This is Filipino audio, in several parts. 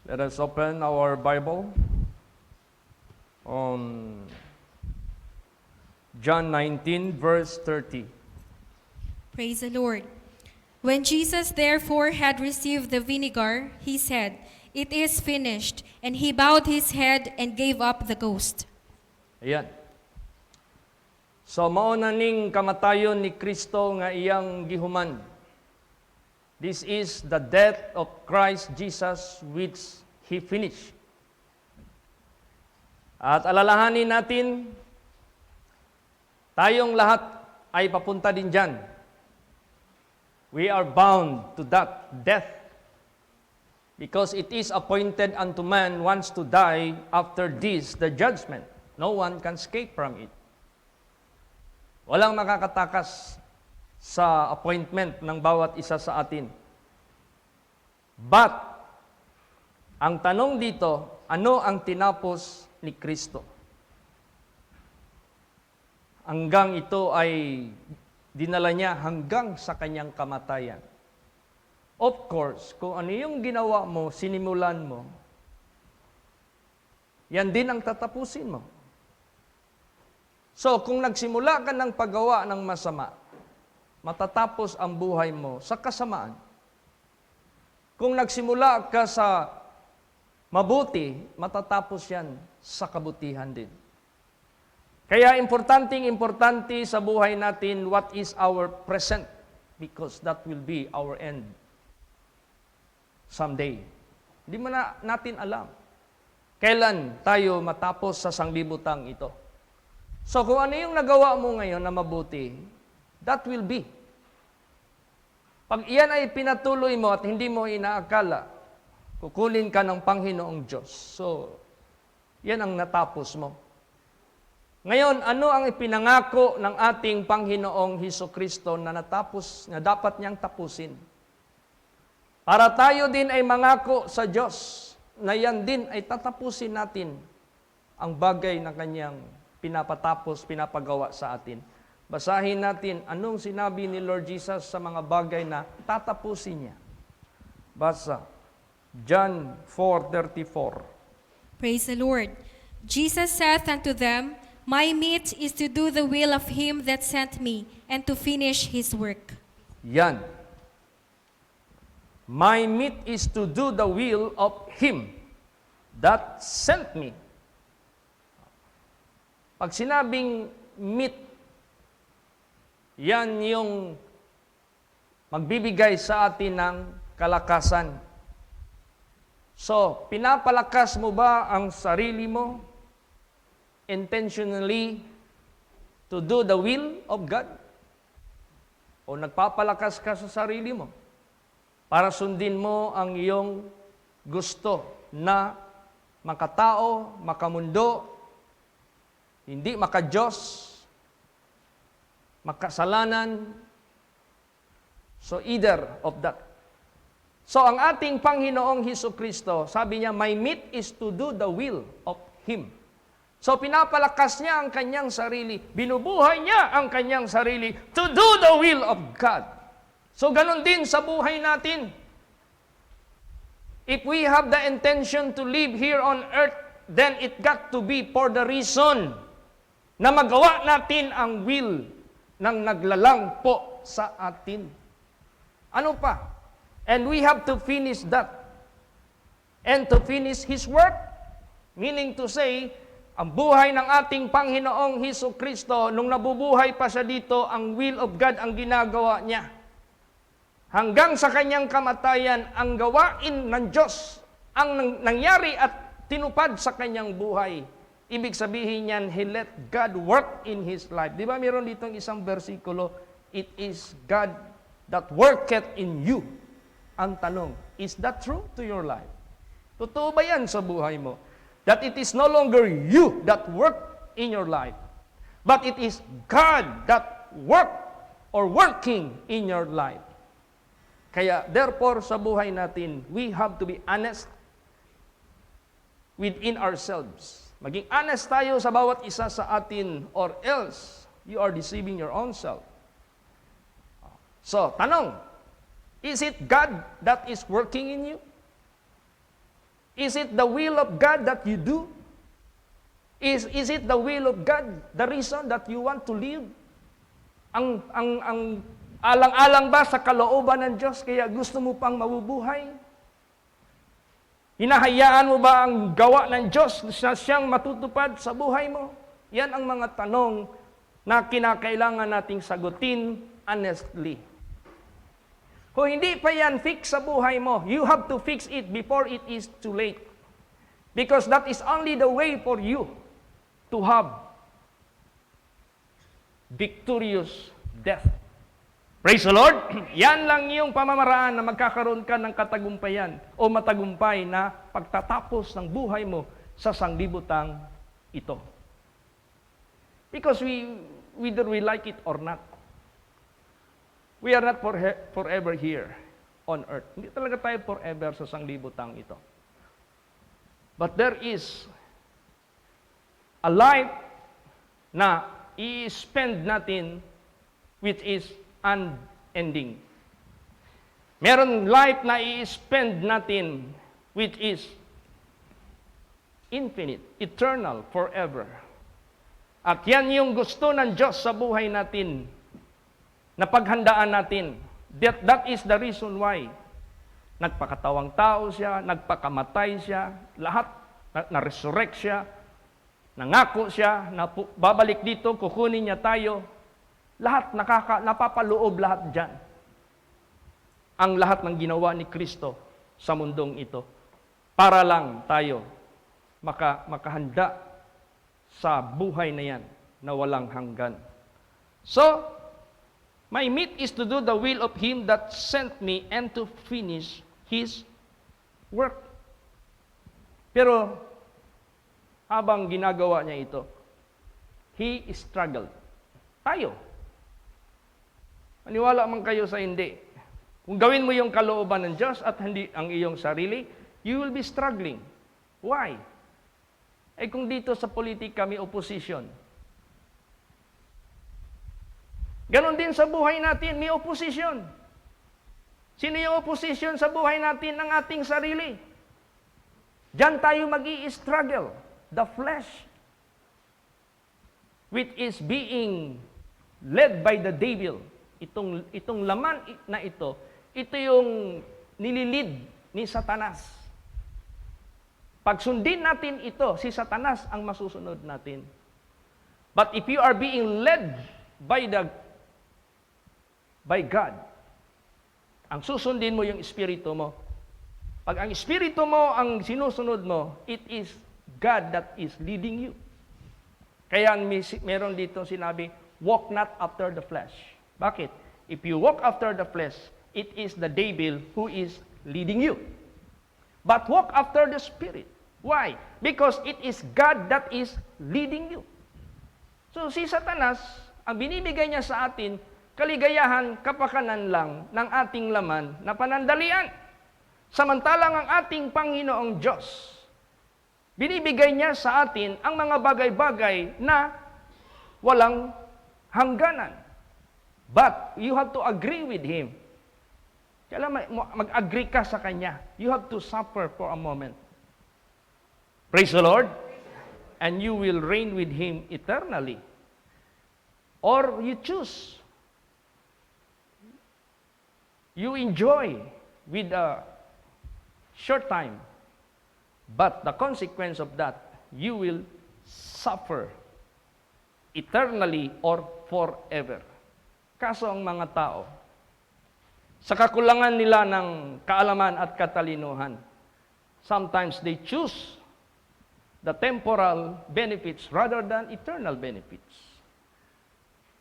Let us open our Bible on John 19, verse 30. Praise the Lord. When Jesus therefore had received the vinegar, he said, "It is finished." And he bowed his head and gave up the ghost. Ayan. So, mauna ning kamatayon ni Kristo nga iyang gihuman. This is the death of Christ Jesus which He finished. At alalahanin natin, tayong lahat ay papunta din dyan. We are bound to that death because it is appointed unto man once to die, after this the judgment. No one can escape from it. Walang makakatakas sa appointment ng bawat isa sa atin. But, ang tanong dito, ano ang tinapos ni Kristo? Hanggang ito ay dinala niya hanggang sa kanyang kamatayan. Of course, kung ano yung ginawa mo, sinimulan mo, yan din ang tatapusin mo. So, kung nagsimula ka ng paggawa ng masama, matatapos ang buhay mo sa kasamaan. Kung nagsimula ka sa mabuti, matatapos yan sa kabutihan din. Kaya importante sa buhay natin what is our present, because that will be our end someday. Hindi mo na natin alam kailan tayo matapos sa sanglibutang ito. So kung ano yung nagawa mo ngayon na mabuti, that will be. Pag iyan ay pinatuloy mo at hindi mo inaakala, kukunin ka ng Panginoong Diyos. So, yan ang natapos mo. Ngayon, ano ang ipinangako ng ating Panginoong Hesukristo na natapos, na dapat niyang tapusin? Para tayo din ay mangako sa Diyos na yan din ay tatapusin natin ang bagay na kanyang pinapatapos, pinapagawa sa atin. Basahin natin anong sinabi ni Lord Jesus sa mga bagay na tatapusin niya. Basa, John 4:34. Praise the Lord. Jesus saith unto them, "My meat is to do the will of him that sent me, and to finish his work." Yan. My meat is to do the will of him that sent me. Pag sinabing meat, yan yung magbibigay sa atin ng kalakasan. So, pinapalakas mo ba ang sarili mo intentionally to do the will of God? O nagpapalakas ka sa sarili mo para sundin mo ang iyong gusto na makatao, makamundo, hindi maka-Diyos, makasalanan. So either of that. So ang ating Panginoong Hesukristo, sabi niya, my meat is to do the will of Him. So pinapalakas niya ang kanyang sarili, binubuhay niya ang kanyang sarili to do the will of God. So ganun din sa buhay natin. If we have the intention to live here on earth, then it got to be for the reason na magawa natin ang will ng naglalang po sa atin. Ano pa? And we have to finish that. And to finish His work, meaning to say, ang buhay ng ating Panginoong Hesukristo, nung nabubuhay pa siya dito, ang will of God ang ginagawa niya. Hanggang sa kanyang kamatayan, ang gawain ng Diyos ang nangyari at tinupad sa kanyang buhay. Ibig sabihin niyan, He let God work in His life. Di ba meron ditong isang versikulo, it is God that worketh in you. Ang tanong, is that true to your life? Totoo ba yan sa buhay mo? That it is no longer you that work in your life, but it is God that work or working in your life. Kaya, therefore, sa buhay natin, we have to be honest within ourselves. Maging honest tayo sa bawat isa sa atin, or else you are deceiving your own self. So, tanong, is it God that is working in you? Is it the will of God that you do? Is it the will of God, the reason that you want to live? Ang alang-alang ba sa kalooban ng Diyos kaya gusto mo pang mabubuhay? Hinahayaan mo ba ang gawa ng Diyos na siyang matutupad sa buhay mo? Yan ang mga tanong na kinakailangan nating sagutin honestly. Kung hindi pa yan fix sa buhay mo, you have to fix it before it is too late. Because that is only the way for you to have victorious death. Praise the Lord! Yan lang yung pamamaraan na magkakaroon ka ng katagumpayan o matagumpay na pagtatapos ng buhay mo sa sanglibutang ito. Because whether we like it or not, we are not forever here on earth. Hindi talaga tayo forever sa sanglibutang ito. But there is a life na i-spend natin which is unending. Meron life na i-spend natin which is infinite, eternal, forever. At yan yung gusto ng Diyos sa buhay natin na paghandaan natin. That is the reason why nagpakatawang tao siya, nagpakamatay siya, lahat na-resurrect siya, nangako siya, na babalik dito, kukunin niya tayo. Lahat napapaloob lahat dyan. Ang lahat ng ginawa ni Kristo sa mundong ito. Para lang tayo makahanda sa buhay na yan na walang hanggan. So, my meat is to do the will of Him that sent me and to finish His work. Pero, habang ginagawa niya ito, He struggled. Tayo. Maniwala man kayo sa hindi. Kung gawin mo yung kalooban ng Diyos at hindi ang iyong sarili, you will be struggling. Why? Eh kung dito sa politika may opposition. Ganon din sa buhay natin, may opposition. Sino yung opposition sa buhay natin? Ang ating sarili. Diyan tayo mag-i-struggle. The flesh, which is being led by the devil. Itong laman na ito yung nililid ni Satanas. Pag sundin natin ito, si Satanas ang masusunod natin. But if you are being led by God, ang susundin mo yung espiritu mo. Pag ang espiritu mo ang sinusunod mo, it is God that is leading you. Kaya meron dito sinabi, walk not after the flesh. Bakit? If you walk after the flesh, it is the devil who is leading you. But walk after the Spirit. Why? Because it is God that is leading you. So si Satanas, ang binibigay niya sa atin, kaligayahan, kapakanan lang ng ating laman na panandalian. Samantalang ang ating Panginoong Diyos, binibigay niya sa atin ang mga bagay-bagay na walang hangganan. But you have to agree with Him. Kailangan mag-agree ka sa Kanya. You have to suffer for a moment. Praise the Lord. And you will reign with Him eternally. Or you choose. You enjoy with a short time. But the consequence of that, you will suffer eternally or forever. Kaso ang mga tao, sa kakulangan nila ng kaalaman at katalinuhan, sometimes they choose the temporal benefits rather than eternal benefits.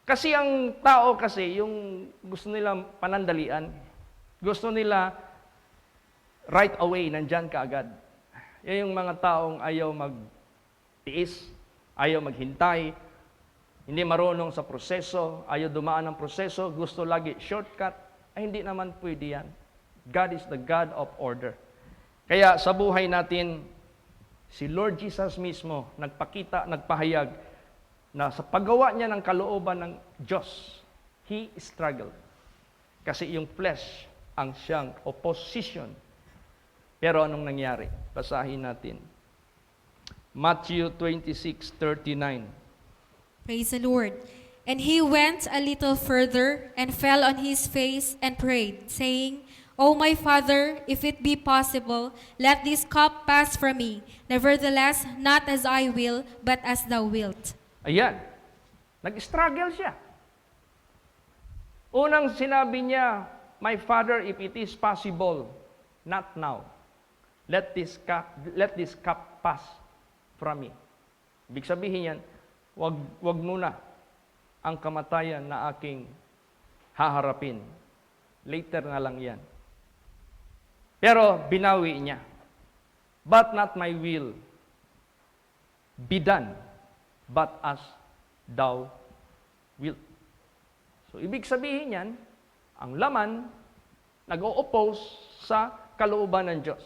Kasi ang tao kasi, yung gusto nila panandalian, gusto nila right away, nandyan ka agad. Yan yung mga taong ayaw magtiis, ayaw maghintay, hindi marunong sa proseso, ayaw dumaan ng proseso, gusto lagi shortcut. Ay hindi naman pwede yan. God is the God of order. Kaya sa buhay natin, si Lord Jesus mismo nagpakita, nagpahayag na sa paggawa niya ng kalooban ng Diyos, He struggled. Kasi yung flesh ang siyang opposition. Pero anong nangyari? Basahin natin. Matthew 26:39. Praise the Lord. And he went a little further and fell on his face and prayed, saying, O my Father, if it be possible, let this cup pass from me. Nevertheless, not as I will, but as thou wilt. Ayan. Nag-struggle siya. Unang sinabi niya, My Father, if it is possible, not now. Let this cup pass from me. Ibig sabihin yan, wag muna ang kamatayan na aking haharapin. Later na lang yan. Pero binawi niya. But not my will be done, but as thou wilt. So, ibig sabihin yan, ang laman nag-o-oppose sa kalooban ng Diyos.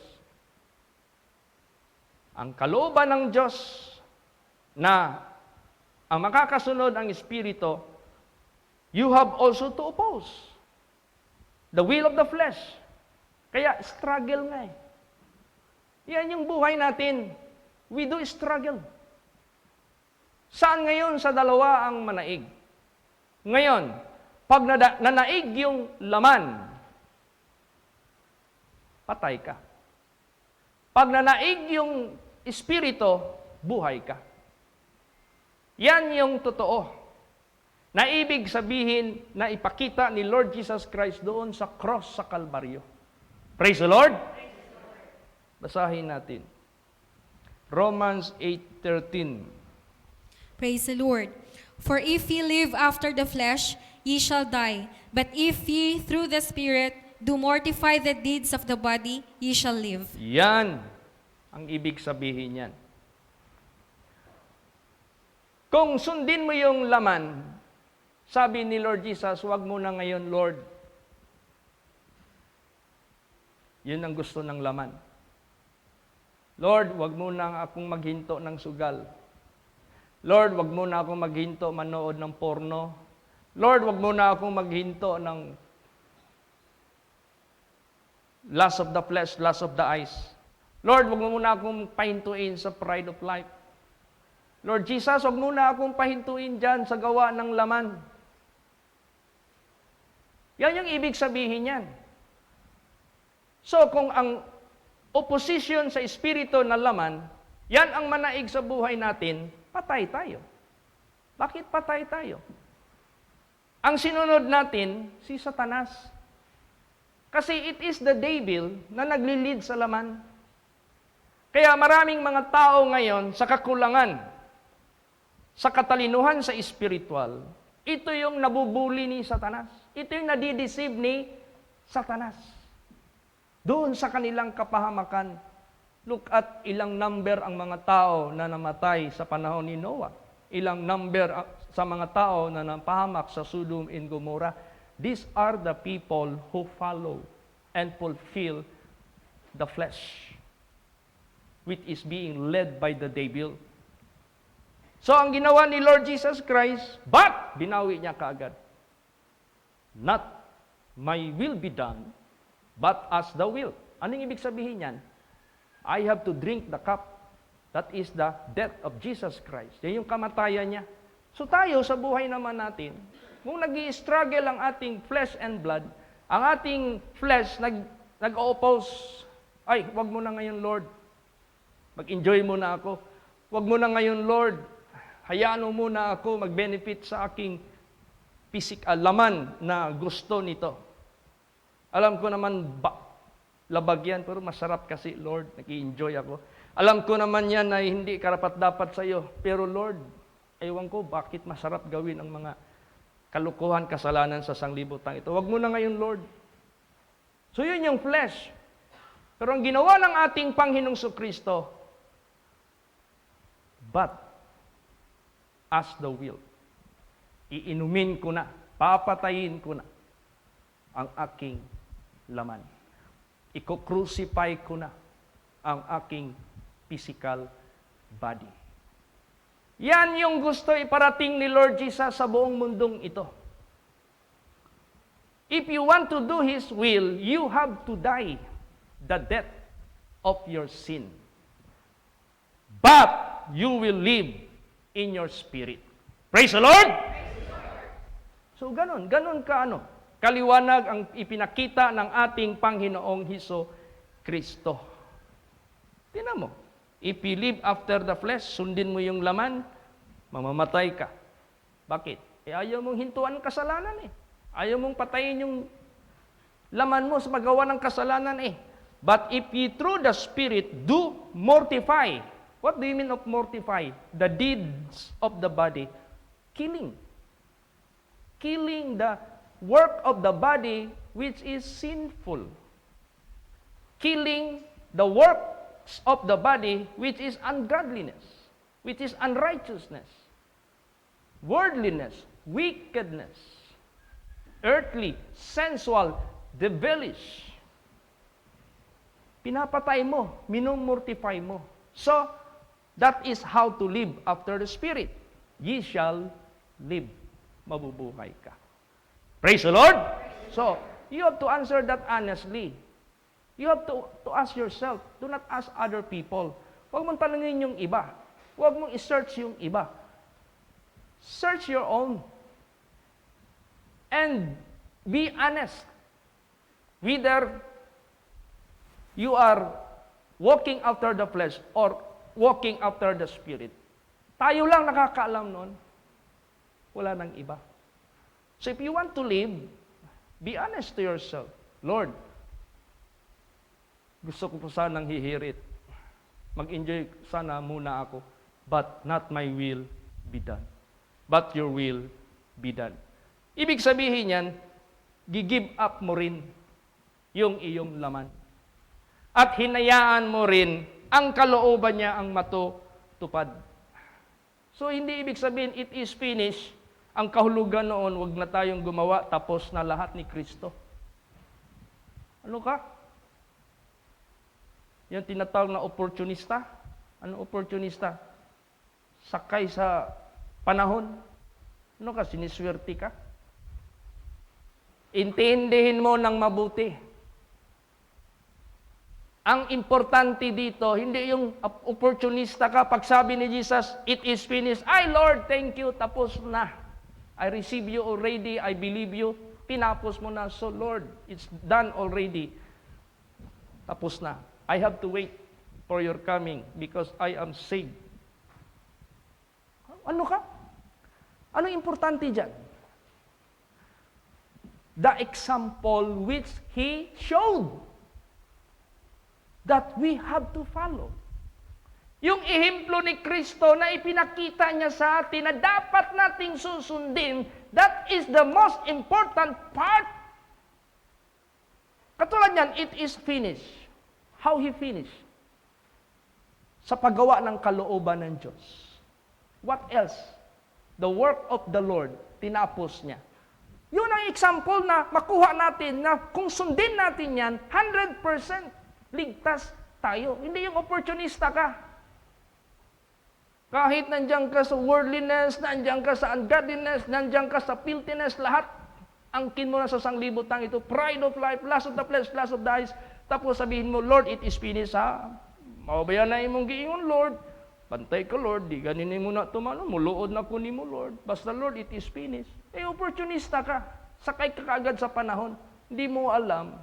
Ang kalooban ng Diyos na ang makakasunod ang Espiritu, you have also to oppose the will of the flesh. Kaya struggle nga eh. Yan yung buhay natin. We do struggle. Saan ngayon sa dalawa ang manaig? Ngayon, pag nanaig yung laman, patay ka. Pag nanaig yung Espiritu, buhay ka. Yan yung totoo. Na ibig sabihin na ipakita ni Lord Jesus Christ doon sa cross sa Kalbaryo. Praise the Lord! Basahin natin. Romans 8:13. Praise the Lord. For if ye live after the flesh, ye shall die. But if ye through the Spirit do mortify the deeds of the body, ye shall live. Yan ang ibig sabihin yan. Kung sundin mo yung laman, sabi ni Lord Jesus, wag mo na ngayon, Lord. Yun ang gusto ng laman. Lord, wag mo na akong maghinto ng sugal. Lord, wag mo na akong maghinto manood ng porno. Lord, wag mo na akong maghinto ng lust of the flesh, lust of the eyes. Lord, wag mo na akong pahintuin sa pride of life. Lord Jesus, wag mo na akong pahintuin dyan sa gawa ng laman. Yan yung ibig sabihin yan. So, kung ang opposition sa espiritu na laman, yan ang manaig sa buhay natin, patay tayo. Bakit patay tayo? Ang sinunod natin, si Satanas. Kasi it is the devil na naglilid sa laman. Kaya maraming mga tao ngayon sa kakulangan, sa katalinuhan sa espiritual, ito yung nabubuli ni Satanas. Ito yung nadideceive ni Satanas. Doon sa kanilang kapahamakan, look at ilang number ang mga tao na namatay sa panahon ni Noah. Ilang number sa mga tao na napahamak sa Sodom and Gomorrah. These are the people who follow and fulfill the flesh, which is being led by the devil. So, ang ginawa ni Lord Jesus Christ, but binawi niya kaagad. Not my will be done, but as the will. Anong ibig sabihin yan? I have to drink the cup. That is the death of Jesus Christ. Yan yung kamatayan niya. So tayo, sa buhay naman natin, kung nag-i-struggle ang ating flesh and blood, ang ating flesh nag-oppose, ay, wag mo na ngayon, Lord. Mag-enjoy mo na ako. Wag mo na ngayon, Lord. Hayaan mo muna ako mag-benefit sa aking laman na gusto nito. Alam ko naman, labag yan, pero masarap kasi, Lord, nag-i-enjoy ako. Alam ko naman yan na hindi karapat-dapat sa iyo, pero Lord, ewan ko bakit masarap gawin ang mga kalukuhan, kasalanan sa sanglibutan ito. Wag mo na ngayon, Lord. So yun yung flesh. Pero ang ginawa ng ating Panginoong Kristo, but as the will. Iinumin ko na, papatayin ko na ang aking laman. Iko-crucify ko na ang aking physical body. Yan yung gusto iparating ni Lord Jesus sa buong mundong ito. If you want to do His will, you have to die the death of your sin. But you will live in your spirit. Praise the Lord! So ganon ka kaliwanag ang ipinakita ng ating Panginoong Hesus Kristo. Tingnan mo, if you live after the flesh, sundin mo yung laman, mamamatay ka. Bakit? Ayaw mong hintuan ang kasalanan eh. Ayaw mong patayin yung laman mo sa magawa ng kasalanan eh. But if you through the Spirit do mortify. What do you mean of mortify? The deeds of the body. Killing. Killing the work of the body which is sinful. Killing the works of the body which is ungodliness, which is unrighteousness, worldliness, wickedness, earthly, sensual, devilish. Pinapatay mo, minumortify mo. So, that is how to live after the Spirit. Ye shall live. Mabubuhay ka. Praise the Lord! So, you have to answer that honestly. You have to ask yourself. Do not ask other people. Huwag mong tanungin yung iba. Huwag mong i-search yung iba. Search your own. And be honest. Whether you are walking after the flesh or walking after the Spirit. Tayo lang nakakaalam nun. Wala nang iba. So if you want to live, be honest to yourself. Lord, gusto ko po sanang hihirit. Mag-enjoy sana muna ako. But not my will be done. But your will be done. Ibig sabihin yan, gi-give up mo rin yung iyong laman. At hinayaan mo rin ang kalooban niya ang matutupad. So, hindi ibig sabihin, it is finished. Ang kahulugan noon, wag na tayong gumawa, tapos na lahat ni Kristo. Ano ka? Yung tinatawag na opportunista. Ano opportunista? Sakay sa panahon. Ano ka? Siniswerte ka? Intindihin mo ng mabuti. Ang importante dito, hindi yung opportunista ka. Pag sabi ni Jesus, it is finished. Ay, Lord, thank you. Tapos na. I receive you already. I believe you. Tinapos mo na. So, Lord, it's done already. Tapos na. I have to wait for your coming because I am saved. Ano ka? Ano importante dyan? The example which He showed that we have to follow. Yung ehemplo ni Kristo na ipinakita niya sa atin na dapat nating susundin, that is the most important part. Katulad niyan, it is finished. How He finished? Sa paggawa ng kalooban ng Diyos. What else? The work of the Lord, tinapos niya. Yun ang example na makuha natin na kung sundin natin yan, 100% ligtas tayo. Hindi yung opportunista ka. Kahit nandiyan ka sa worldliness, nandiyan ka sa ungodliness, nandiyan ka sa filthiness, lahat angkin mo na sa sanglibutang ito. Pride of life, lust of the flesh, lust of the eyes. Tapos sabihin mo, Lord, it is finished ha. Mababayan na imong giingon, Lord. Bantay ka, Lord. Di ganinin mo na tumano. Muluod na kunin mo, Lord. Basta, Lord, it is finished. Eh, opportunista ka. Sakay ka kaagad sa panahon. Hindi mo alam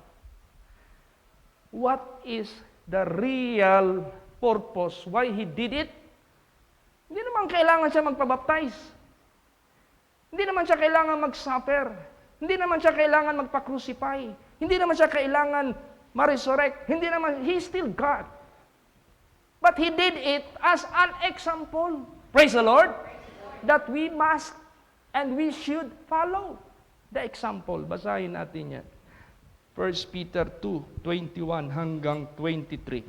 what is the real purpose, why He did it. Hindi naman kailangan siya magpabaptize. Hindi naman siya kailangan mag-suffer. Hindi naman siya kailangan magpa-crucify. Hindi naman siya kailangan ma-resurrect. Hindi naman, He's still God. But He did it as an example. Praise the Lord. That we must and we should follow the example. Basahin natin yan. 1 Peter 2:21 hanggang 23.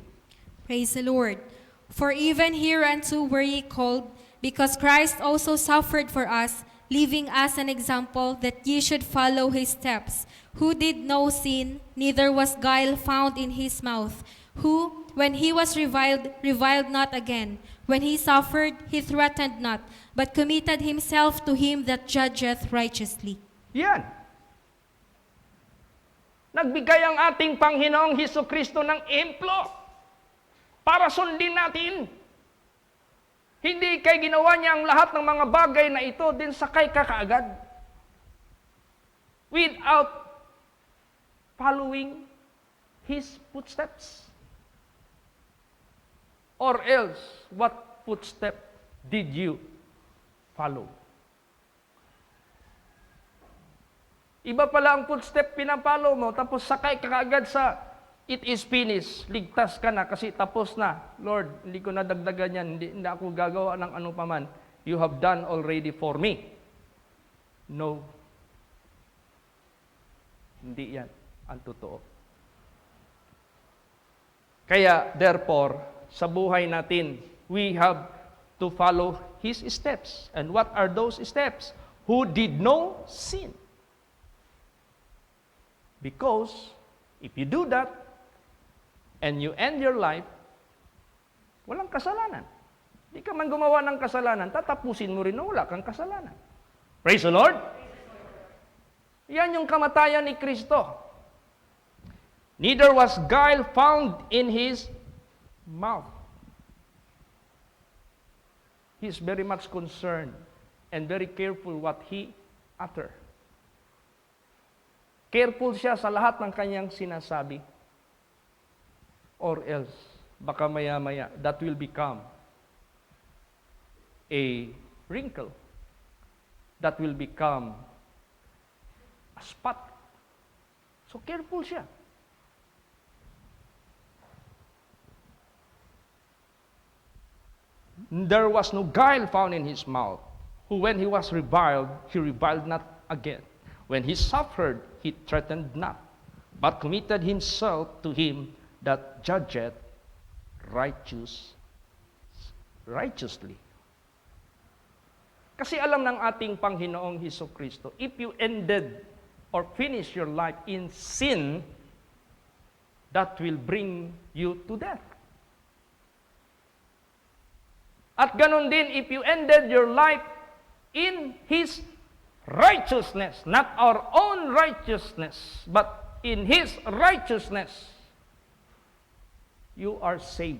Praise the Lord. For even hereunto were ye called, because Christ also suffered for us, leaving us an example that ye should follow His steps, who did no sin, neither was guile found in His mouth, who, when He was reviled, reviled not again. When He suffered, He threatened not, but committed Himself to Him that judgeth righteously. Yan. Nagbigay ang ating Panginoong Hesukristo ng emplo. para sundin natin. Hindi kay ginawa niya ang lahat ng mga bagay na ito, din sakay ka kaagad. Without following His footsteps. Or else, what footstep did you follow? Iba pala ang footstep pinapalo mo, tapos sakay ka kaagad sa it is finished. Ligtas ka na kasi tapos na. Lord, hindi ko nadagdagan yan. Hindi ako gagawa ng ano paman. You have done already for me. No. Hindi yan ang totoo. Kaya, therefore, sa buhay natin, we have to follow His steps. And what are those steps? Who did no sin. Because, if you do that, and you end your life, walang kasalanan. Hindi ka man gumawa ng kasalanan, tatapusin mo rin na wala kang kasalanan. Praise the Lord! Yan yung kamatayan ni Kristo. Neither was guile found in His mouth. He is very much concerned and very careful what He utter. Careful siya sa lahat ng kanyang sinasabi. Or else, baka maya-maya, that will become a wrinkle. That will become a spot. So careful siya. There was no guile found in His mouth, who when He was reviled, He reviled not again. When He suffered, He threatened not, but committed Himself to Him that judgeth righteously. Kasi alam ng ating Panginoong Hesukristo, if you ended or finish your life in sin, that will bring you to death. At ganon din, if you ended your life in His righteousness, not our own righteousness, but in His righteousness, you are saved.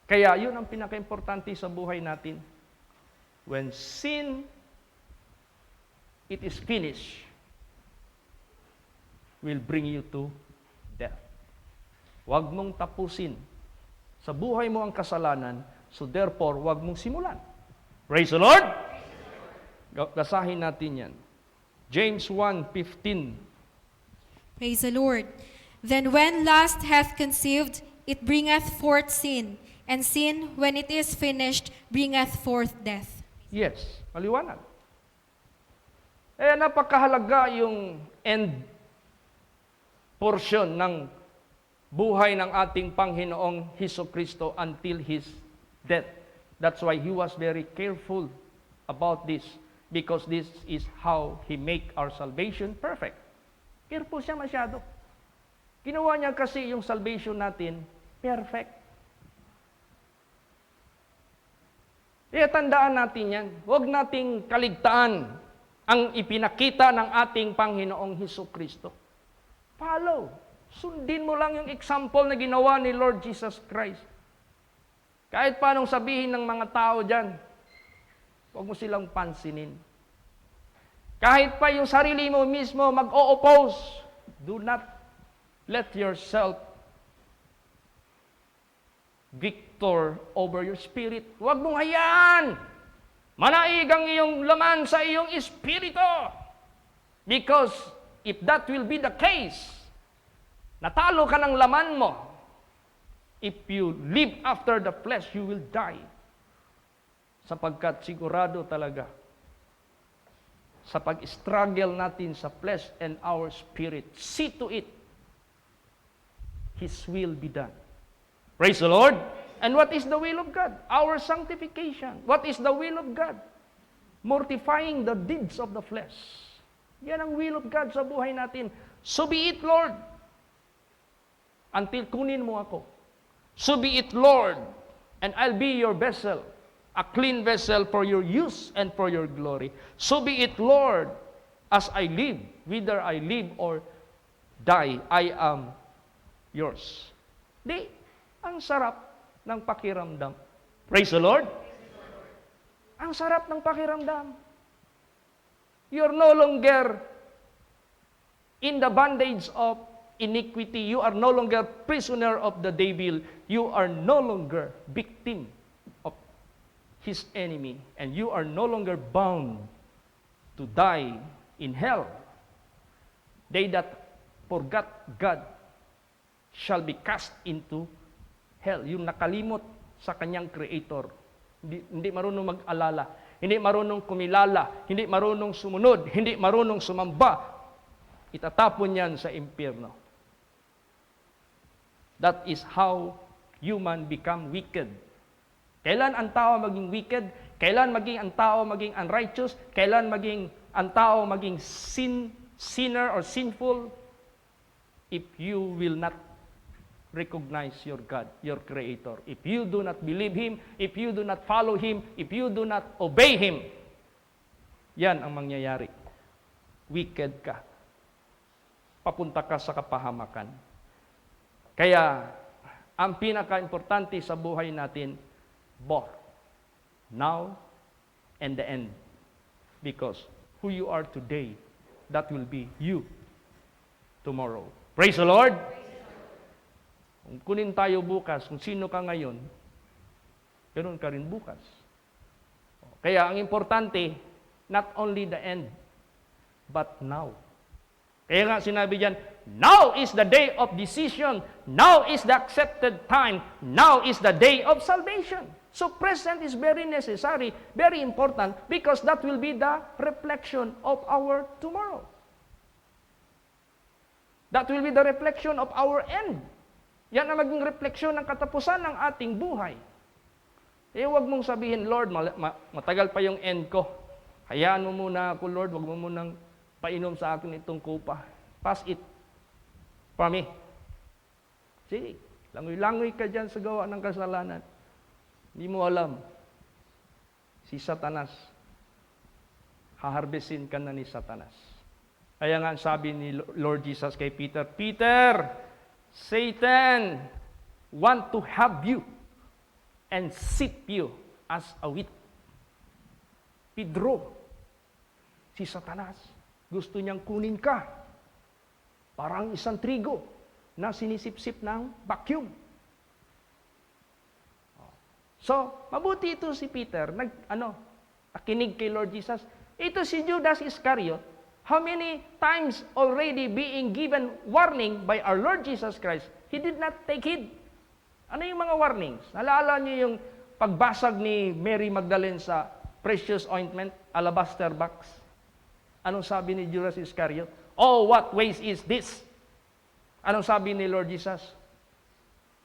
Kaya yun ang pinaka-importante sa buhay natin. When sin, it is finished, will bring you to death. Huwag mong tapusin sa buhay mo ang kasalanan, so therefore, huwag mong simulan. Praise the Lord! Basahin natin yan. James 1:15. Praise the Lord. Then when lust hath conceived, it bringeth forth sin, and sin, when it is finished, bringeth forth death. Yes, maliwanag. Napakahalaga yung end portion ng buhay ng ating Panginoong Hesukristo until His death. That's why He was very careful about this, because this is how He make our salvation perfect. Careful siya masyado. Ginawa niya kasi yung salvation natin perfect. Kaya tandaan natin yan. Huwag nating kaligtaan ang ipinakita ng ating Panginoong Hesukristo. Follow. Sundin mo lang yung example na ginawa ni Lord Jesus Christ. Kahit paanong sabihin ng mga tao dyan, huwag mo silang pansinin. Kahit pa yung sarili mo mismo mag-o-oppose, do not let yourself victor over your spirit. Huwag mong hayaan. Manaig ang iyong laman sa iyong espiritu. Because if that will be the case, natalo ka ng laman mo. If you live after the flesh, you will die. Sapagkat sigurado talaga, sa pag-struggle natin sa flesh and our spirit, see to it, His will be done. Praise the Lord. And what is the will of God? Our sanctification. What is the will of God? Mortifying the deeds of the flesh. Yan ang will of God sa buhay natin. So be it, Lord. Until kunin mo ako. So be it, Lord. And I'll be your vessel. A clean vessel for your use and for your glory. So be it, Lord. As I live, whether I live or die, I am yours. Di, ang sarap ng pakiramdam. Praise the Lord. Ang sarap ng pakiramdam. You're no longer in the bondage of iniquity. You are no longer prisoner of the devil. You are no longer victim of his enemy. And you are no longer bound to die in hell. They that forgot God shall be cast into hell. Yung nakalimot sa kanyang creator. Hindi marunong mag-alala. Hindi marunong kumilala. Hindi marunong sumunod. Hindi marunong sumamba. Itatapon yan sa impyerno. That is how human become wicked. Kailan ang tao maging wicked? Kailan maging ang tao maging unrighteous? Kailan maging ang tao maging sinner or sinful? If you will not recognize your God, your Creator. If you do not believe Him, if you do not follow Him, if you do not obey Him, yan ang mangyayari. Wicked ka. Papunta ka sa kapahamakan. Kaya, ang pinaka-importante sa buhay natin, both now and the end. Because who you are today, that will be you tomorrow. Praise the Lord! Kung kunin tayo bukas, kung sino ka ngayon, ganoon ka rin bukas. Kaya ang importante, not only the end, but now. Kaya nga sinabi diyan, now is the day of decision. Now is the accepted time. Now is the day of salvation. So present is very necessary, very important, because that will be the reflection of our tomorrow. That will be the reflection of our end. Yan ang maging refleksyon ng katapusan ng ating buhay. Huwag mong sabihin, Lord, matagal pa yung end ko. Hayaan mo muna ako, Lord, huwag mo munang painom sa akin itong kupa. Pass it for me. Sige, langoy-langoy ka dyan sa gawa ng kasalanan. Hindi mo alam. Si Satanas, haharbesin ka na ni Satanas. Kaya nga sabi ni Lord Jesus kay Peter, Peter, Satan want to have you and sift you as a wheat. Pedro, si Satanas, gusto niyang kunin ka. Parang isang trigo na sinisip-sip ng vacuum. So, mabuti ito si Peter, nakinig kay Lord Jesus. Ito si Judas Iscariot, how many times already being given warning by our Lord Jesus Christ, he did not take heed. Ano yung mga warnings? Naalala niyo yung pagbasag ni Mary Magdalene sa precious ointment, alabaster box? Anong sabi ni Judas Iscariot? Oh, what waste is this? Anong sabi ni Lord Jesus?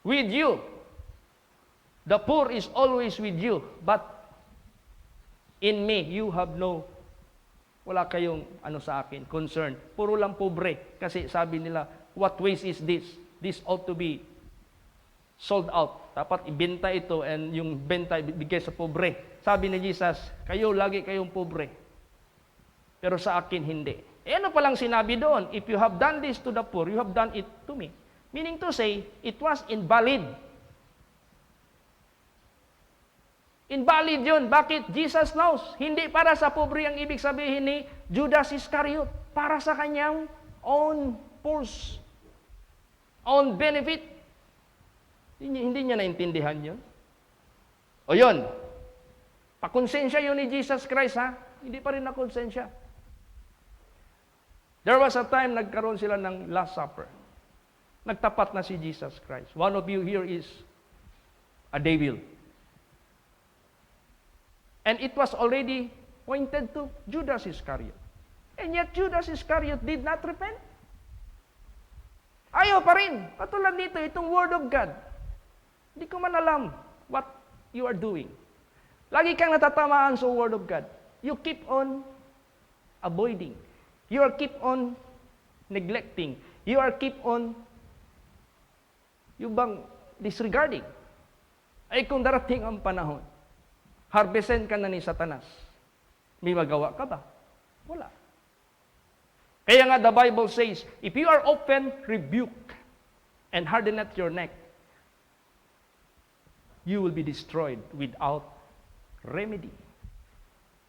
With you, the poor is always with you, but in me, you have wala kayong sa akin, concern. Puro lang pobre. Kasi sabi nila, what waste is this? This ought to be sold out. Dapat ibenta ito and yung benta ibigay sa pobre. Sabi ni Jesus, kayo lagi kayong pobre. Pero sa akin hindi. Ano palang sinabi doon? If you have done this to the poor, you have done it to me. Meaning to say, it was invalid. Invalid yun. Bakit? Jesus knows. Hindi para sa pobre ang ibig sabihin ni Judas Iscariot. Para sa kanyang own purse. Own benefit. Hindi niya naintindihan yun. O yun. Pakonsensya yun ni Jesus Christ, ha? Hindi pa rin nakonsensya. There was a time nagkaroon sila ng Last Supper. Nagtapat na si Jesus Christ. One of you here is a devil. And it was already pointed to Judas Iscariot. And yet Judas Iscariot did not repent. Ayaw pa rin. Katulad nito, itong Word of God. Hindi ko man alam what you are doing. Lagi kang natatamaan sa Word of God. You keep on avoiding. You are keep on neglecting. You are keep on disregarding. Ay kung darating ang panahon, harbesin ka na ni Satanas. May magawa ka ba? Wala. Kaya nga the Bible says, if you are often rebuked and harden not your neck, you will be destroyed without remedy.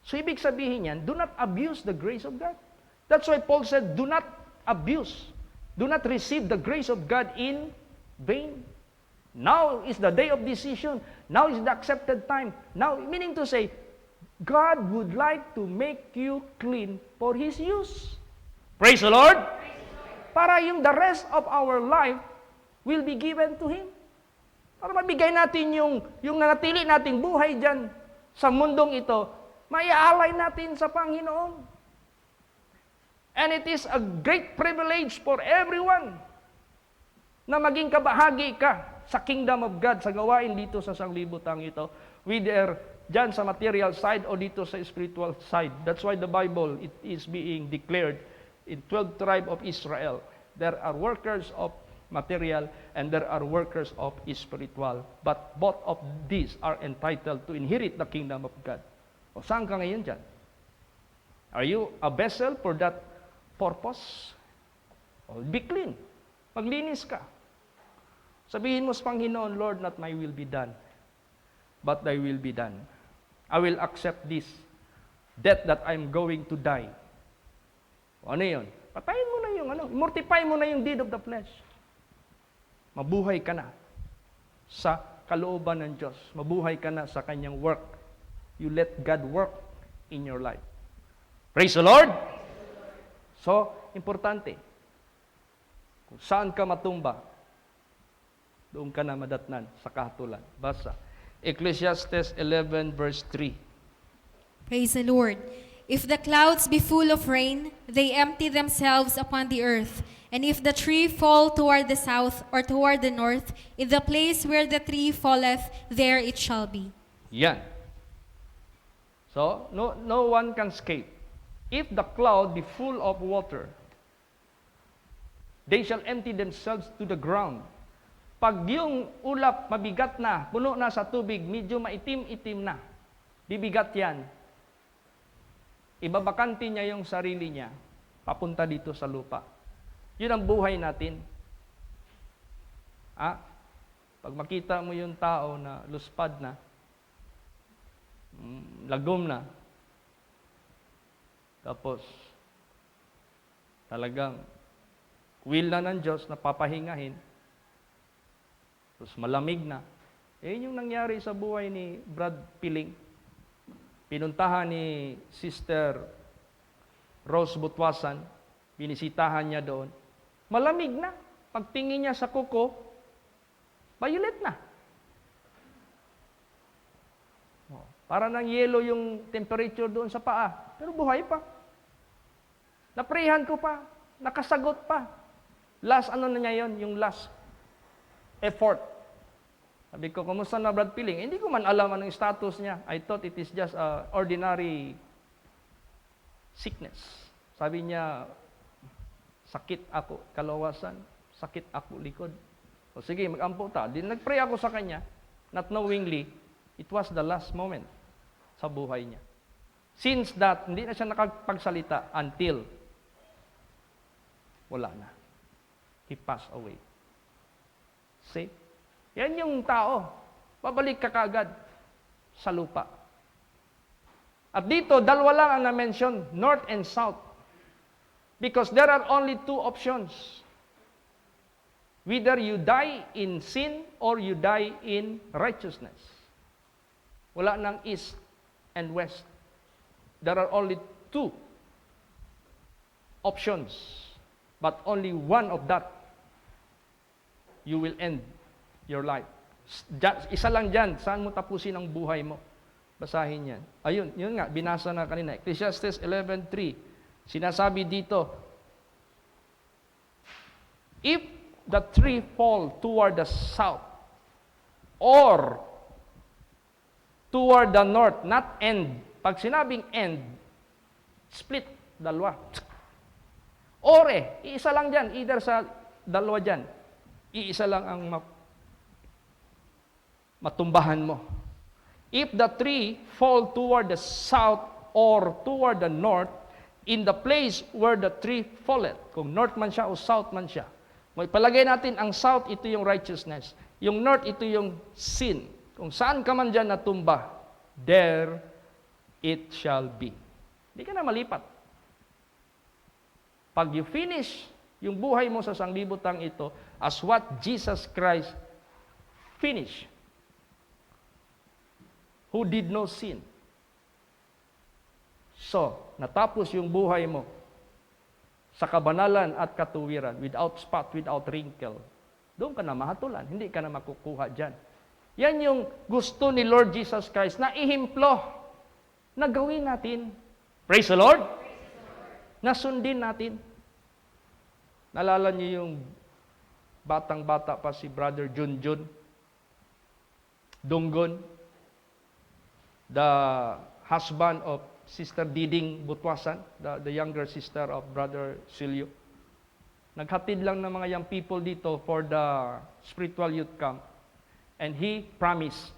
So ibig sabihin yan, do not abuse the grace of God. That's why Paul said, do not abuse. Do not receive the grace of God in vain. Now is the day of decision. Now is the accepted time. Now, meaning to say, God would like to make you clean for His use. Praise the Lord! Para yung the rest of our life will be given to Him. Para mabigay natin yung nanatili nating buhay dyan sa mundong ito, maiaalay natin sa Panginoon. And it is a great privilege for everyone na maging kabahagi ka sa kingdom of God, sa gawain dito sa sanglibutang ito, whether dyan sa material side o dito sa spiritual side. That's why the Bible, it is being declared in 12 tribe of Israel. There are workers of material and there are workers of spiritual. But both of these are entitled to inherit the kingdom of God. O saan ka ngayon dyan? Are you a vessel for that purpose? O be clean. Maglinis ka. Sabihin mo sa Panginoon, Lord, not my will be done, but thy will be done. I will accept this death that I'm going to die. O ano yun? Patayin mo na yung mortify mo na yung deed of the flesh. Mabuhay ka na sa kalooban ng Diyos. Mabuhay ka na sa kanyang work. You let God work in your life. Praise the Lord! So, importante. Kung saan ka matumba, doon ka na madatnan sa kahatulan. Basa. Ecclesiastes 11 verse 3. Praise the Lord. If the clouds be full of rain, they empty themselves upon the earth. And if the tree fall toward the south or toward the north, in the place where the tree falleth, there it shall be. Yan. So, no one can escape. If the cloud be full of water, they shall empty themselves to the ground. Pag yung ulap mabigat na, puno na sa tubig, medyo maitim-itim na, bibigat yan. Ibabakanti niya yung sarili niya, papunta dito sa lupa. Yun ang buhay natin. Pag makita mo yung tao na luspad na, lagom na, tapos talagang will na ng Diyos na papahingahin, tapos malamig na. Yun yung nangyari sa buhay ni Brad Piling. Pinuntahan ni Sister Rose Butwasan, binisitahan niya doon. Malamig na. Pagtingin niya sa kuko, violet na. Para nang yelo yung temperature doon sa paa. Pero buhay pa. Naprehan ko pa. Nakasagot pa. Last ano na niya yun? Yung last effort. Sabi ko, kumusta na Brad Piling? Hindi ko man alam anong status niya. I thought it is just a ordinary sickness. Sabi niya, sakit ako kalawasan, sakit ako likod. O sige, mag-ampo ta. Nag-pray ako sa kanya, not knowingly, it was the last moment sa buhay niya. Since that, hindi na siya nakapagsalita until wala na. He passed away. See? Yan yung tao. Babalik ka kagad sa lupa. At dito, dalawa lang ang na-mention, north and south. Because there are only two options. Whether you die in sin or you die in righteousness. Wala nang east and west. There are only two options. But only one of that, you will end your life. Isa lang dyan, saan mo tapusin ang buhay mo? Basahin yan. Ayun, yun nga, binasa na kanina. Ecclesiastes 11:3. Sinasabi dito, if the tree fall toward the south or toward the north, not end. Pag sinabing end, split, dalawa. Ore, iisa lang dyan, either sa dalawa dyan. Iisa lang ang matumbahan mo. If the tree fall toward the south or toward the north, in the place where the tree falleth, kung north man siya o south man siya, may palagay natin ang south, ito yung righteousness. Yung north, ito yung sin. Kung saan ka man dyan natumba, there it shall be. Hindi ka na malipat. Pag you finish yung buhay mo sa sanglibutang ito as what Jesus Christ finished, who did no sin. So, natapos yung buhay mo sa kabanalan at katuwiran, without spot, without wrinkle, doon ka na mahatulan, hindi ka na makukuha dyan. Yan yung gusto ni Lord Jesus Christ na ihimplo na gawin natin. Praise the Lord! Nasundin natin. Nalala niyo yung batang-bata pa si Brother Junjun Dunggon, the husband of Sister Diding Butwasan, the younger sister of Brother Silio. Naghatid lang ng mga young people dito for the spiritual youth camp. And he promised,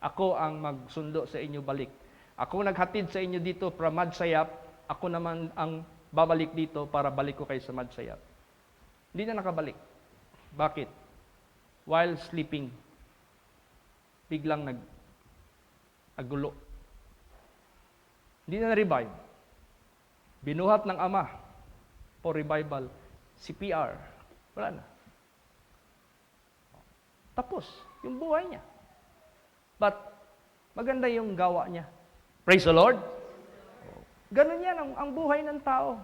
ako ang magsundo sa inyo balik. Ako naghatid sa inyo dito from Madsayap, ako naman ang babalik dito para balik ko kayo sa Madsayap. Hindi na nakabalik. Bakit? While sleeping, biglang nagulo. Hindi na na-revive. Binuhat ng ama for revival. CPR. Wala na. Tapos, yung buhay niya. But, maganda yung gawa niya. Praise the Lord. Ganun yan ang buhay ng tao.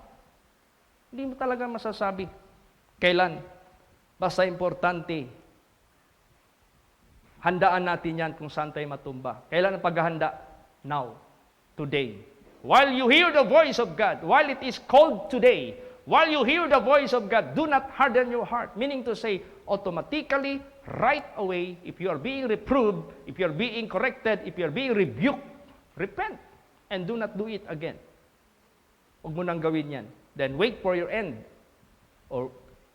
Hindi mo talaga masasabi. Kailan? Basta importante. Handaan natin yan kung saan tayo matumba. Kailan ang paghahanda? Now. Today. While you hear the voice of God, while it is called today, while you hear the voice of God, do not harden your heart. Meaning to say, automatically, right away, if you are being reproved, if you are being corrected, if you are being rebuked, repent and do not do it again. Huwag mo nang gawin yan. Then wait for your end. Or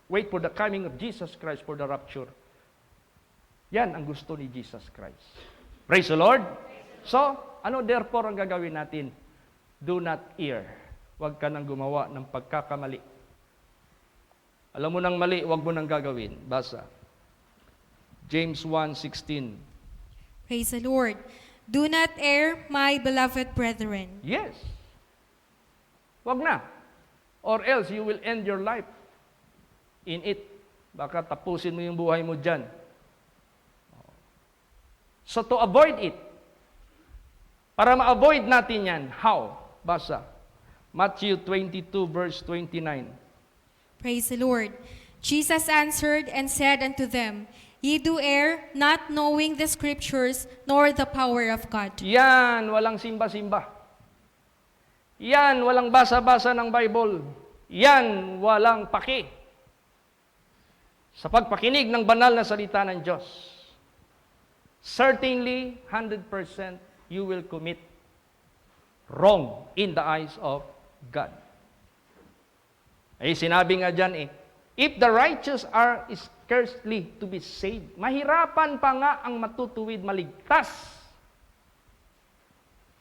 wait for the coming of Jesus Christ for the rapture. Yan ang gusto ni Jesus Christ. Praise the Lord. So, ano therefore ang gagawin natin? Do not err. Huwag ka nang gumawa ng pagkakamali. Alam mo nang mali, huwag mo nang gagawin. Basa. James 1:16. Praise the Lord. Do not err, my beloved brethren. Yes. Huwag na. Or else you will end your life in it. Baka tapusin mo yung buhay mo dyan. So to avoid it, para ma-avoid natin yan, how? Basa. Matthew 22 verse 29. Praise the Lord. Jesus answered and said unto them, Ye do err, not knowing the Scriptures, nor the power of God. Yan, walang simba-simba. Yan, walang basa-basa ng Bible. Yan, walang paki. Sa pagpakinig ng banal na salita ng Diyos, certainly, 100% you will commit wrong in the eyes of God. Ay sinabi nga dyan if the righteous are scarcely to be saved, mahirapan pa nga ang matutuwid maligtas.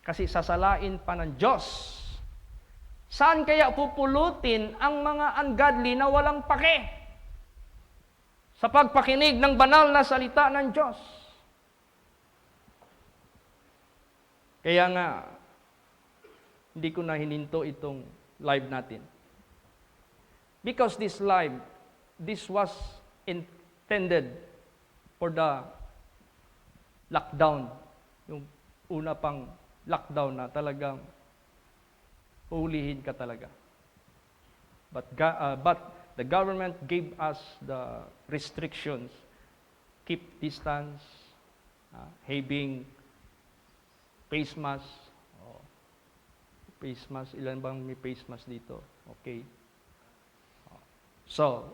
Kasi sasalain pa ng Diyos. Saan kaya pupulutin ang mga ungodly na walang pake? Sa pagpakinig ng banal na salita ng Diyos. Kaya nga, hindi ko na hininto itong live natin. Because this live, this was intended for the lockdown. Yung una pang lockdown na talagang uhulihin ka talaga. But the government gave us the restrictions. Keep distance, having face mask. Face mask, ilan bang may face mask dito? Okay. So,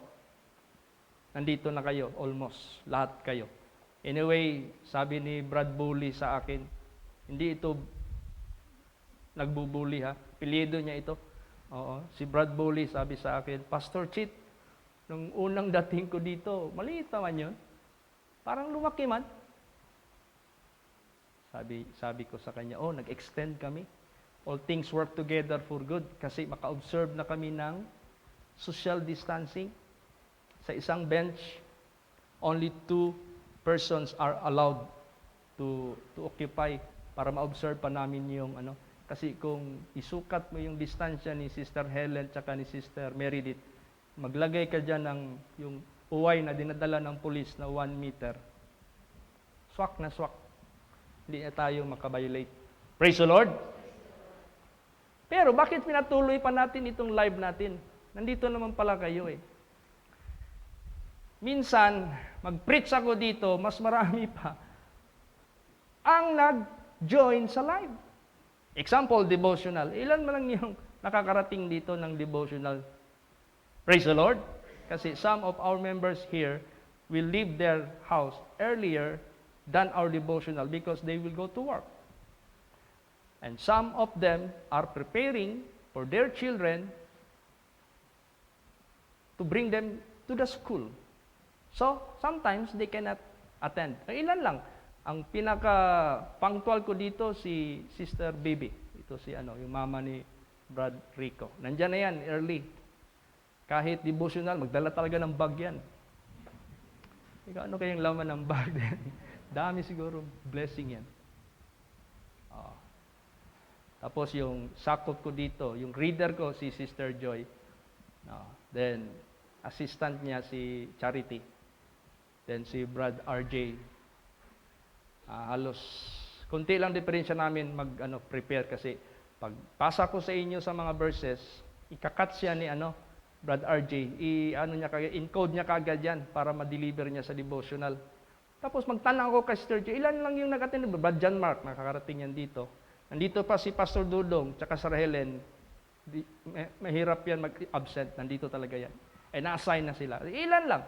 nandito na kayo, almost, lahat kayo. Anyway, sabi ni Brad Bully sa akin, hindi ito nagbubuli ha, apelyido niya ito. Oo, si Brad Bully sabi sa akin, Pastor Chit, nung unang dating ko dito, maliit naman yun. Parang lumaki man. Sabi ko sa kanya, nag-extend kami. All things work together for good kasi maka-observe na kami ng social distancing. Sa isang bench, only 2 persons are allowed to occupy para ma-observe pa namin yung ano. Kasi kung isukat mo yung distansya ni Sister Helen tsaka ni Sister Meredith, maglagay ka dyan ng yung uway na dinadala ng pulis na 1 meter. Swak na swak. Hindi na tayo makabiolate. Praise the Lord! Pero bakit pinatuloy pa natin itong live natin? Nandito naman pala kayo eh. Minsan, mag-preach ako dito, mas marami pa ang nag-join sa live. Example, devotional. Ilan man lang yung nakakarating dito ng devotional? Praise the Lord! Kasi some of our members here will leave their house earlier than our devotional because they will go to work. And some of them are preparing for their children to bring them to the school. So, sometimes they cannot attend. Ilan lang. Ang pinaka-punctual ko dito si Sister Bibi. Ito si yung mama ni Brad Rico. Nandiyan na yan, early. Kahit devotional, magdala talaga ng bag yan. Ikaw, ano kayang laman ng bag din? Dami siguro, blessing yan. Tapos yung sakop ko dito, yung reader ko, si Sister Joy. Then, assistant niya si Charity. Then si Brad RJ. Halos, kunti lang diferensya namin prepare kasi pag pasa ko sa inyo sa mga verses, ikakat siya ni Brad RJ, encode niya kagad yan para ma-deliver niya sa devotional. Tapos magtanong ako kay Sister Joy, ilan lang yung nag-attend? Brad John Mark, nakakarating yan dito. Nandito pa si Pastor Dudong, tsaka Sir Helen, mahirap yan mag-absent, nandito talaga yan. Na-assign na sila. Ilan lang?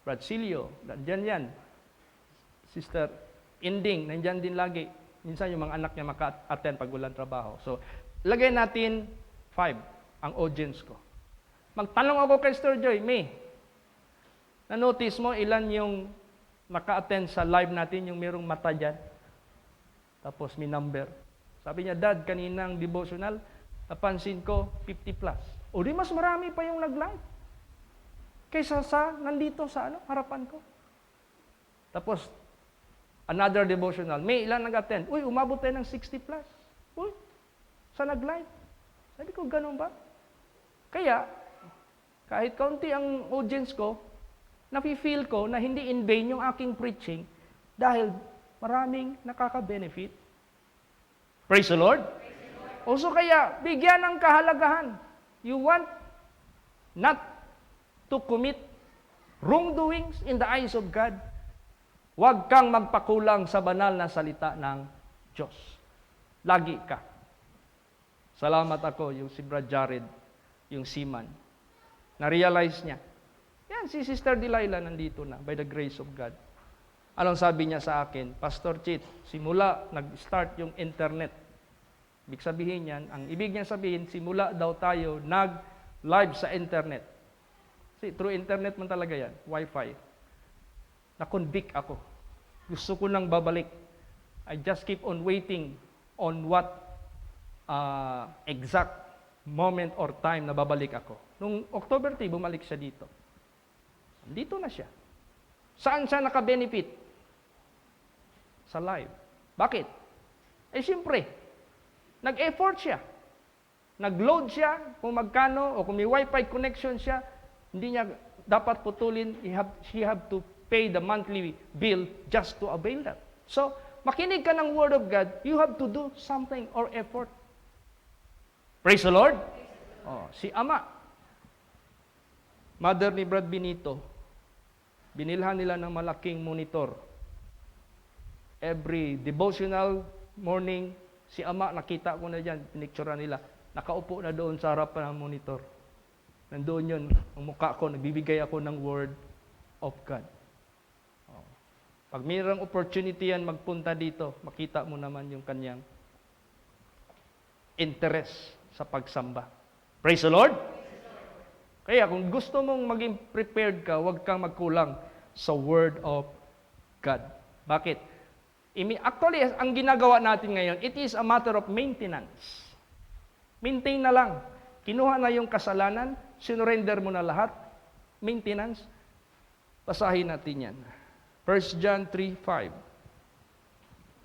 Brad Silio, nandyan yan. Sister Inding, nandyan din lagi. Minsan yung mga anak niya maka-attend pag walang trabaho. So, lagay natin 5 ang audience ko. Magtanong ako kay Sister Joy, May, na-notice mo ilan yung naka-attend sa live natin, yung mayroong mata dyan? Tapos may number. Sabi niya, Dad, kaninang devotional, napansin ko 50 plus. O di mas marami pa yung nag-live. Kaysa sa nandito sa harapan ko. Tapos, another devotional. May ilan nag-attend? Uy, umabot tayo ng 60 plus. Uy, sa nag-live. Sabi ko, ganun ba? Kaya, kahit kaunti ang audience ko, nafe-feel ko na hindi in vain yung aking preaching dahil maraming nakaka-benefit. Praise the Lord! Also kaya, bigyan ng kahalagahan. You want not to commit wrongdoings in the eyes of God. Huwag kang magpakulang sa banal na salita ng Diyos. Lagi ka. Salamat ako, yung si Brad Jared, yung seaman. Na-realize niya. Yan, si Sister Delilah nandito na, by the grace of God. Anong sabi niya sa akin? Pastor Chit, simula nag-start yung internet. Ibig sabihin yan, ang ibig niya sabihin, simula daw tayo nag-live sa internet. See, through internet man talaga yan, Wi-Fi. Na-convict ako. Gusto ko nang babalik. I just keep on waiting on what exact moment or time na babalik ako. Nung October 3, bumalik siya dito. Dito na siya. Saan siya naka-benefit? Sa live. Bakit? Siyempre, nag-effort siya. Nag-load siya kung magkano o kung may Wi-Fi connection siya, hindi niya dapat putulin. She have to pay the monthly bill just to avail that. So, makinig ka ng Word of God, you have to do something or effort. Praise the Lord! Si Ama, mother ni Brad Benito, binilhan nila ng malaking monitor. Every devotional morning, si Ama, nakita ko na dyan, pinicturean nila, nakaupo na doon sa harapan ng monitor. Nandoon yun, ang mukha ko, nagbibigay ako ng Word of God. Pag mayroong opportunity yan magpunta dito, makita mo naman yung kanyang interest sa pagsamba. Praise the Lord! Kaya kung gusto mong maging prepared ka, huwag kang magkulang sa Word of God. Bakit? Actually, ang ginagawa natin ngayon, it is a matter of maintenance. Maintain na lang. Kinuha na yung kasalanan, sinurrender mo na lahat, maintenance. Basahin natin yan. 1 John 3:5.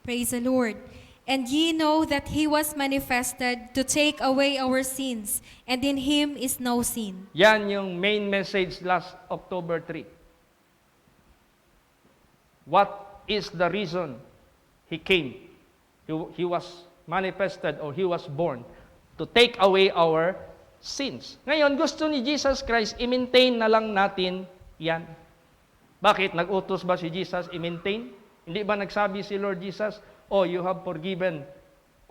Praise the Lord. And ye know that he was manifested to take away our sins, and in him is no sin. Yan yung main message last October 3. What is the reason he came? He was manifested or he was born to take away our sins. Ngayon, gusto ni Jesus Christ, i-maintain na lang natin yan. Bakit? Nag-utos ba si Jesus i-maintain? Hindi ba nagsabi si Lord Jesus, "Oh, you have forgiven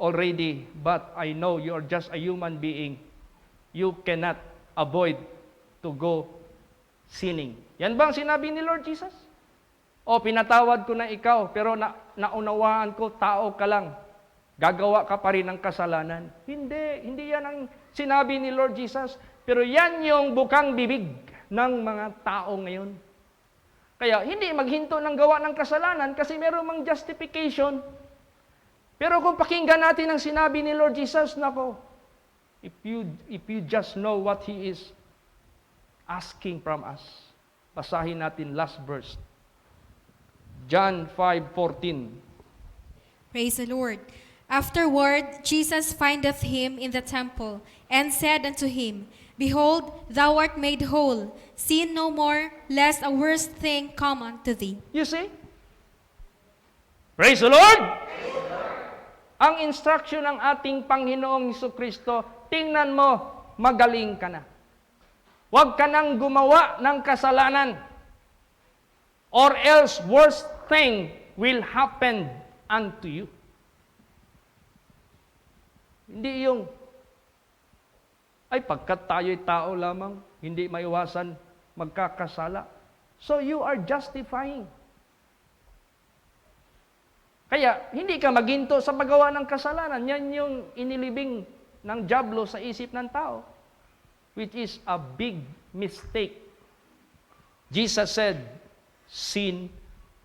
already, but I know you are just a human being. You cannot avoid to go sinning." Yan ba ang sinabi ni Lord Jesus? O pinatawad ko na ikaw, pero naunawaan ko, tao ka lang. Gagawa ka pa rin ng kasalanan. Hindi yan ang sinabi ni Lord Jesus. Pero yan yung bukang bibig ng mga tao ngayon. Kaya hindi maghinto ng gawa ng kasalanan kasi meron mang justification. Pero kung pakinggan natin ang sinabi ni Lord Jesus, nako, if you just know what He is asking from us. Basahin natin last verse. John 5:14. Praise the Lord. Afterward, Jesus findeth him in the temple, and said unto him, Behold, thou art made whole. Sin no more, lest a worse thing come unto thee. You see? Praise the Lord! Ang instruction ng ating Panginoong Jesucristo, tingnan mo, magaling ka na. Huwag ka nang gumawa ng kasalanan. Or else worse thing will happen unto you. Hindi yung, ay pagkat tayo'y tao lamang, hindi maiwasan magkakasala. So you are justifying. Kaya hindi ka maghinto sa paggawa ng kasalanan. Yan yung inilibing ng dyablo sa isip ng tao, which is a big mistake. Jesus said, sin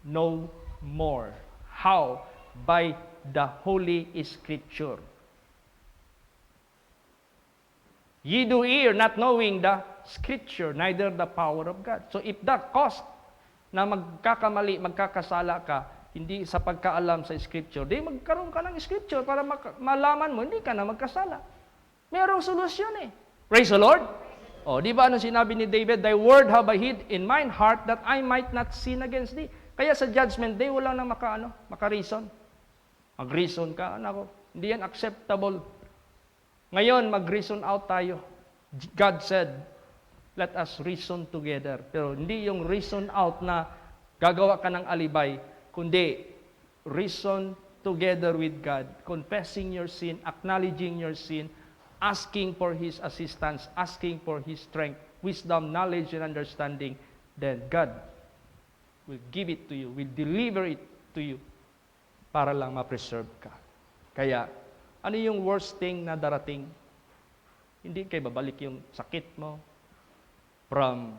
no more. How? By the Holy Scripture. Ye do err, not knowing the Scripture, neither the power of God. So if that cost na magkakamali, magkakasala ka, hindi sa pagkaalam sa Scripture, di magkaroon ka ng Scripture para malaman mo, hindi ka na magkasala. Merong solusyon eh. Praise the Lord! O, di ba ano sinabi ni David? Thy word have I hid in mine heart that I might not sin against thee. Kaya sa judgment day, wala nang maka-reason. Mag-reason ka, anak ko. Hindi yan acceptable. Ngayon, mag-reason out tayo. God said, let us reason together. Pero hindi yung reason out na gagawa ka ng alibay, kundi reason together with God, confessing your sin, acknowledging your sin, asking for His assistance, asking for His strength, wisdom, knowledge, and understanding, then God will give it to you, will deliver it to you para lang ma-preserve ka. Kaya, ano yung worst thing na darating? Hindi kayo babalik yung sakit mo. From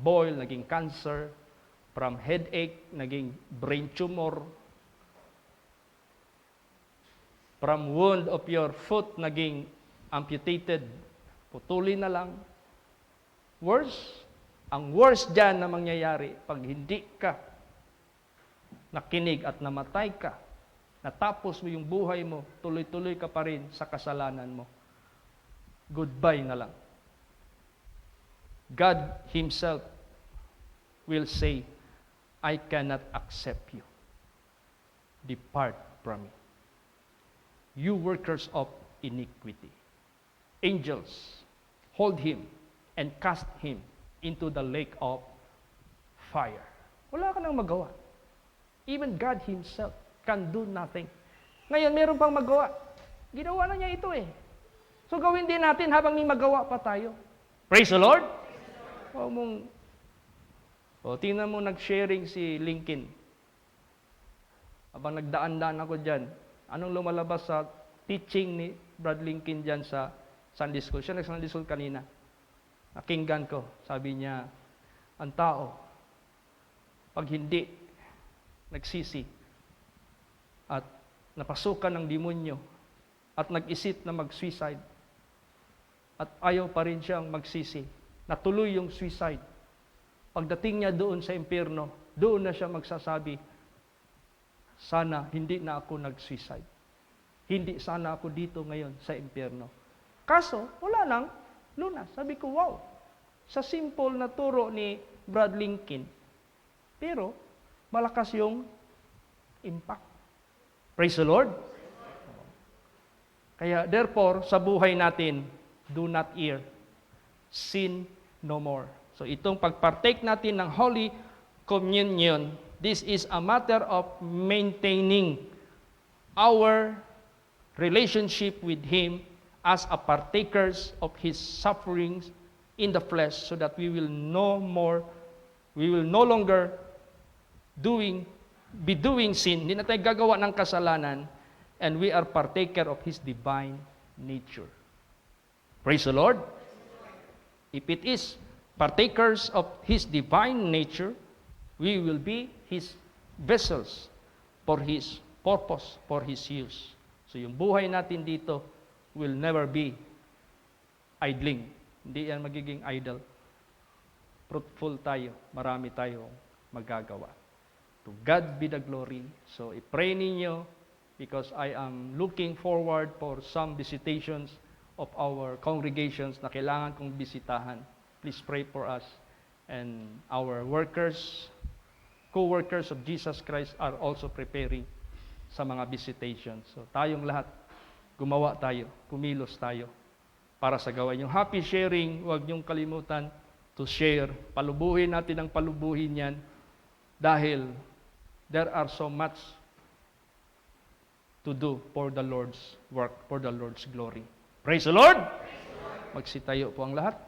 boil, naging cancer. From headache, naging brain tumor. From wound of your foot, naging amputated. Putulin na lang. Worse. Ang worst dyan na mangyayari, pag hindi ka nakinig at namatay ka, natapos mo yung buhay mo, tuloy-tuloy ka pa rin sa kasalanan mo. Goodbye na lang. God Himself will say, I cannot accept you. Depart from me. You workers of iniquity. Angels, hold him and cast him into the lake of fire. Wala ka nang magawa. Even God Himself can do nothing. Ngayon, meron pang magawa. Ginawa na niya ito eh. So gawin din natin habang may magawa pa tayo. Praise the Lord! Tingnan mo nag-sharing si Lincoln. Habang nagdaan-daan ako dyan, anong lumalabas sa teaching ni Brad Lincoln dyan sa Sunday School? Siya nag-Sunday School kanina. Nakinggan ko. Sabi niya, ang tao, pag hindi nagsisi, at napasukan ng demonyo at nag-isip na mag-suicide at ayaw pa rin siyang magsisi, natuloy yung suicide. Pagdating niya doon sa impyerno, doon na siya magsasabi, sana hindi na ako nag-suicide. Hindi sana ako dito ngayon sa impyerno. Kaso, wala nang lunas. Sabi ko, wow, sa simple na turo ni Brad Lincoln, pero malakas yung impact. Praise the Lord. Kaya therefore, sa buhay natin, do not err. Sin no more. So itong pagpartake natin ng Holy Communion, this is a matter of maintaining our relationship with Him as a partakers of His sufferings in the flesh, so that we will no longer be doing sin. Hindi na tayo gagawa ng kasalanan, and we are partaker of His divine nature. Praise the Lord. If it is partakers of His divine nature, we will be His vessels for His purpose, for His use. So yung buhay natin dito will never be idling. Hindi yan magiging idle. Fruitful tayo. Marami tayong magagawa. To God be the glory. So i-pray ninyo, because I am looking forward for some visitations of our congregations na kailangan kong bisitahan. Please pray for us. And our workers, co-workers of Jesus Christ are also preparing sa mga visitations. So tayong lahat, gumawa tayo, kumilos tayo para sa gawain. Yung happy sharing, huwag niyong kalimutan to share. Palubuhin natin ang palubuhin yan, dahil there are so much to do for the Lord's work, for the Lord's glory. Praise the Lord! Magsitayo po ang lahat.